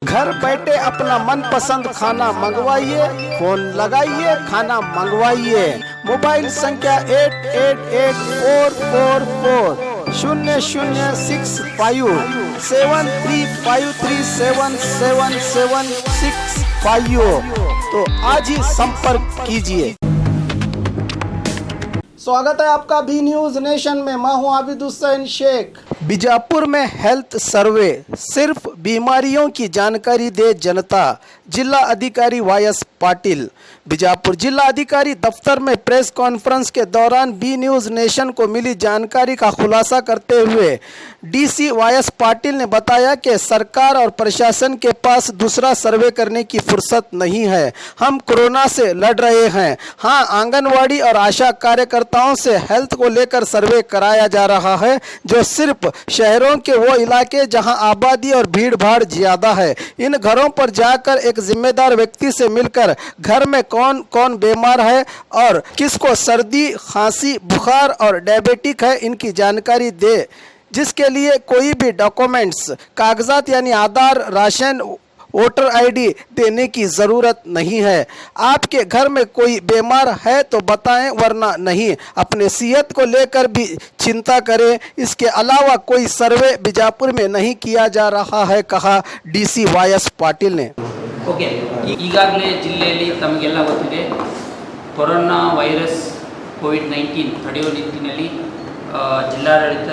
घर बैठे अपना मनपसंद खाना मंगवाइए, फोन लगाइए, खाना मंगवाइए। मोबाइल संख्या 884440465353777765। तो आज ही संपर्क कीजिए। स्वागत है आपका बी न्यूज नेशन में। मैं हूं आबिद हुसैन शेख। बीजापुर में हेल्थ सर्वे, सिर्फ बीमारियों की जानकारी दे जनता। जिला अधिकारी वायस पाटिल। बीजापुर जिला अधिकारी दफ्तर में प्रेस कॉन्फ्रेंस के दौरान बी न्यूज नेशन को मिली जानकारी का खुलासा करते हुए डीसी वायस पाटिल ने बताया कि सरकार और प्रशासन के पास दूसरा सर्वे करने की फुर्सत नहीं है। हम कोरोना से लड़ रहे हैं। हाँ, आंगनवाड़ी और आशा कार्यकर्ताओं से हेल्थ को लेकर सर्वे कराया जा रहा है, जो सिर्फ शहरों के वो इलाके जहां आबादी और भीड़ भाड़ ज्यादा है। इन घरों पर जाकर एक जिम्मेदार व्यक्ति से मिलकर घर में कौन कौन बीमार है और किसको सर्दी, खांसी, बुखार और डायबिटिक है, इनकी जानकारी दे, जिसके लिए कोई भी डॉक्यूमेंट्स, कागजात यानी आधार, राशन, वोटर आईडी देने की ज़रूरत नहीं है। आपके घर में कोई बीमार है तो बताएं, वरना नहीं। अपने सेहत को लेकर भी चिंता करें। इसके अलावा कोई सर्वे बीजापुर में नहीं किया जा रहा है, कहा डीसी वायस पाटिल ने। ಓಕೆ, ಈಗಾಗಲೇ ಜಿಲ್ಲೆಯಲ್ಲಿ ತಮಗೆಲ್ಲ ಗೊತ್ತಿದೆ, ಕೊರೋನಾ ವೈರಸ್ ಕೋವಿಡ್-19 ತಡೆಯುವ ನಿಟ್ಟಿನಲ್ಲಿ ಜಿಲ್ಲಾಡಳಿತ,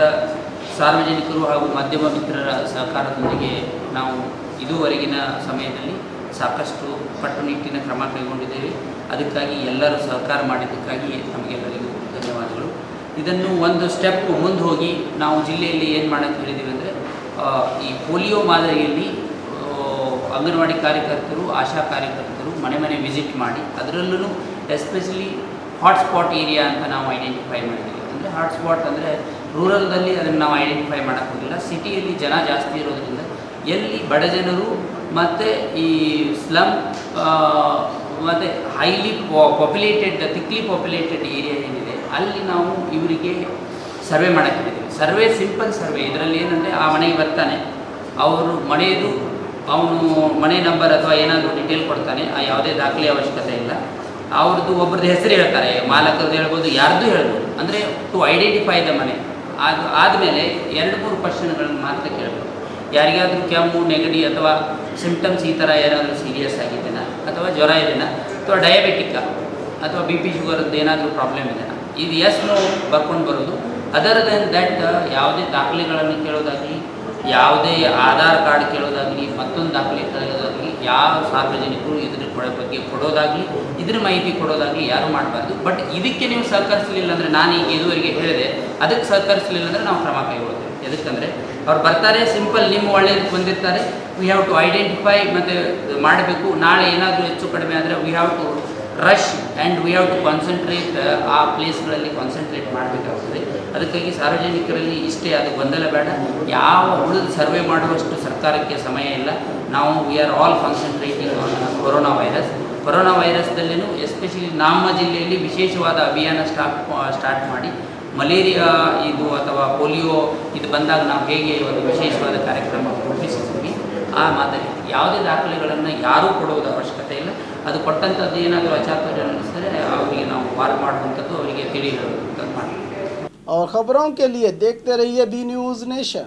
ಸಾರ್ವಜನಿಕರು ಹಾಗೂ ಮಾಧ್ಯಮ ಮಿತ್ರರ ಸಹಕಾರದೊಂದಿಗೆ ನಾವು ಇದುವರೆಗಿನ ಸಮಯದಲ್ಲಿ ಸಾಕಷ್ಟು ಕಟ್ಟುನಿಟ್ಟಿನ ಕ್ರಮ ಕೈಗೊಂಡಿದ್ದೇವೆ. ಅದಕ್ಕಾಗಿ ಎಲ್ಲರೂ ಸಹಕಾರ ಮಾಡಿದ್ದಕ್ಕಾಗಿ ತಮಗೆಲ್ಲರಿಗೂ ಧನ್ಯವಾದಗಳು. ಇದನ್ನು ಒಂದು ಸ್ಟೆಪ್ ಮುಂದೆ ಹೋಗಿ ನಾವು ಜಿಲ್ಲೆಯಲ್ಲಿ ಏನು ಮಾಡೋಕ್ಕೆ ಹೇಳಿದ್ದೀವಿ ಅಂದರೆ, ಈ ಪೋಲಿಯೋ ಮಾದರಿಯಲ್ಲಿ ಅಂಗನವಾಡಿ ಕಾರ್ಯಕರ್ತರು, ಆಶಾ ಕಾರ್ಯಕರ್ತರು ಮನೆ ಮನೆ ವಿಸಿಟ್ ಮಾಡಿ, ಅದರಲ್ಲೂ ಎಸ್ಪೆಷಲಿ ಹಾಟ್ಸ್ಪಾಟ್ ಏರಿಯಾ ಅಂತ ನಾವು ಐಡೆಂಟಿಫೈ ಮಾಡಿದ್ದೀವಿ. ಅಂದರೆ ಹಾಟ್ಸ್ಪಾಟ್ ಅಂದರೆ ರೂರಲ್ದಲ್ಲಿ ಅದನ್ನು ನಾವು ಐಡೆಂಟಿಫೈ ಮಾಡೋಕ್ಕೆ ಹೋಗಿಲ್ಲ. ಸಿಟಿಯಲ್ಲಿ ಜನ ಜಾಸ್ತಿ ಇರೋದ್ರಿಂದ ಎಲ್ಲಿ ಬಡ ಜನರು ಮತ್ತು ಈ ಸ್ಲಮ್ ಮತ್ತು ಹೈಲಿ ಪಾಪ್ಯುಲೇಟೆಡ್, ಥಿಕ್ಲಿ ಪಾಪ್ಯುಲೇಟೆಡ್ ಏರಿಯಾ ಏನಿದೆ, ಅಲ್ಲಿ ನಾವು ಇವರಿಗೆ ಸರ್ವೆ ಮಾಡೋಕ್ಕೆ ಹೇಳಿದ್ದೀವಿ. Survey simple survey. ಇದರಲ್ಲಿ ಏನಂದರೆ, ಆ ಮನೆಗೆ ಬರ್ತಾನೆ, ಅವರು ಮನೆಯದು ಅವನು ಮನೆ ನಂಬರ್ ಅಥವಾ ಏನಾದರೂ ಡಿಟೇಲ್ ಕೊಡ್ತಾನೆ, ಯಾವುದೇ ದಾಖಲೆ ಅವಶ್ಯಕತೆ ಇಲ್ಲ. ಅವ್ರದ್ದು ಒಬ್ರದ್ದು ಹೆಸರು ಹೇಳ್ತಾರೆ, ಮಾಲಕರದ್ದು ಹೇಳ್ಬೋದು, ಯಾರ್ದು ಹೇಳ್ಬೋದು. ಅಂದರೆ ಟು ಐಡೆಂಟಿಫೈ ದ ಮನೆ. ಆದಮೇಲೆ 2-3 ಕ್ವಶನ್ಗಳನ್ನು ಮಾತ್ರ ಕೇಳಬೇಕು. ಯಾರಿಗಾದರೂ ಕೆಮ್ಮು, ನೆಗಡಿ ಅಥವಾ ಸಿಂಪ್ಟಮ್ಸ್ ಈ ಥರ ಏನಾದರೂ ಸೀರಿಯಸ್ ಆಗಿದೆನಾ, ಅಥವಾ ಜ್ವರ ಇದೆನಾ, ಅಥವಾ ಡಯಾಬಿಟಿಕ್ಕಾ, ಅಥವಾ BP ಶುಗರ್ದು ಏನಾದರೂ ಪ್ರಾಬ್ಲಮ್ ಇದೆನಾ, ಇದು ಎಸ್ ನೋ ಬರ್ಕೊಂಡು ಬರೋದು. ಅದರ್ ದೆನ್ ದಟ್ ಯಾವುದೇ ದಾಖಲೆಗಳನ್ನು ಕೇಳೋದಾಗಲಿ, ಯಾವುದೇ ಆಧಾರ್ ಕಾರ್ಡ್ ಕೇಳೋದಾಗಲಿ, ಮತ್ತೊಂದು ದಾಖಲೆ ಕೇಳೋದಾಗಲಿ, ಯಾವ ಸಾರ್ವಜನಿಕರು ಇದ್ರ ಬಗ್ಗೆ ಕೊಡೋದಾಗಲಿ, ಇದ್ರ ಮಾಹಿತಿ ಕೊಡೋದಾಗಲಿ ಯಾರು ಮಾಡಬಾರ್ದು. ಬಟ್ ಇದಕ್ಕೆ ನೀವು ಸಹಕರಿಸಲಿಲ್ಲ ಅಂದರೆ, ನಾನು ಈಗ ಇದುವರೆಗೆ ಹೇಳಿದೆ, ಅದಕ್ಕೆ ಸಹಕರಿಸಲಿಲ್ಲ ಅಂದರೆ ನಾವು ಕ್ರಮ ಕೈಗೊಳ್ತೇವೆ. ಎದಕ್ಕಂದರೆ, ಅವ್ರು ಬರ್ತಾರೆ, ಸಿಂಪಲ್ ನಿಮ್ಮ ಒಳ್ಳೆಯದಕ್ಕೆ ಬಂದಿರ್ತಾರೆ, ವಿ ಹ್ಯಾವ್ ಟು ಐಡೆಂಟಿಫೈ ಮತ್ತು ಮಾಡಬೇಕು. ನಾಳೆ ಏನಾದರೂ ಹೆಚ್ಚು ಕಡಿಮೆ ಆದರೆ we have to rush and we have to concentrate, ಆ ಪ್ಲೇಸ್ಗಳಲ್ಲಿ ಕಾನ್ಸಂಟ್ರೇಟ್ ಮಾಡಬೇಕಾಗ್ತದೆ. ಅದಕ್ಕಾಗಿ ಸಾರ್ವಜನಿಕರಲ್ಲಿ ಇಷ್ಟೇ, ಅದು ಗೊಂದಲ ಬೇಡ. ಯಾವ ಉಳಿದು ಸರ್ವೆ ಮಾಡುವಷ್ಟು ಸರ್ಕಾರಕ್ಕೆ ಸಮಯ ಇಲ್ಲ. ನಾವು we are all concentrating on corona virus. Corona ವೈರಸ್ದಲ್ಲಿನೂ ಎಸ್ಪೆಷಲಿ ನಮ್ಮ ಜಿಲ್ಲೆಯಲ್ಲಿ ವಿಶೇಷವಾದ ಅಭಿಯಾನ ಸ್ಟಾರ್ಟ್ ಮಾಡಿ, ಮಲೇರಿಯಾ ಇದು ಅಥವಾ ಪೋಲಿಯೋ ಇದು ಬಂದಾಗ ನಾವು ಹೇಗೆ ಒಂದು ವಿಶೇಷವಾದ ಕಾರ್ಯಕ್ರಮ ರೂಪಿಸಿದ್ವಿ, ಆ ಮಾದರಿ ಯಾವುದೇ ದಾಖಲೆಗಳನ್ನು ಯಾರೂ ಕೊಡುವುದ ಅವಶ್ಯಕತೆ ಇಲ್ಲ. ಅದು ಕೊಟ್ಟಂಥದ್ದು ಏನಾದರೂ ಅಚಾತುರ್ಯ ಅನ್ನಿಸಿದರೆ ಅವರಿಗೆ ನಾವು ವಾರ ಮಾಡುವಂಥದ್ದು, ಅವರಿಗೆ ತಿಳಿ ಹೇಳುವಂಥದ್ದು ಮಾಡಿ. और खबरों के लिए देखते रहिए बी न्यूज नेशन।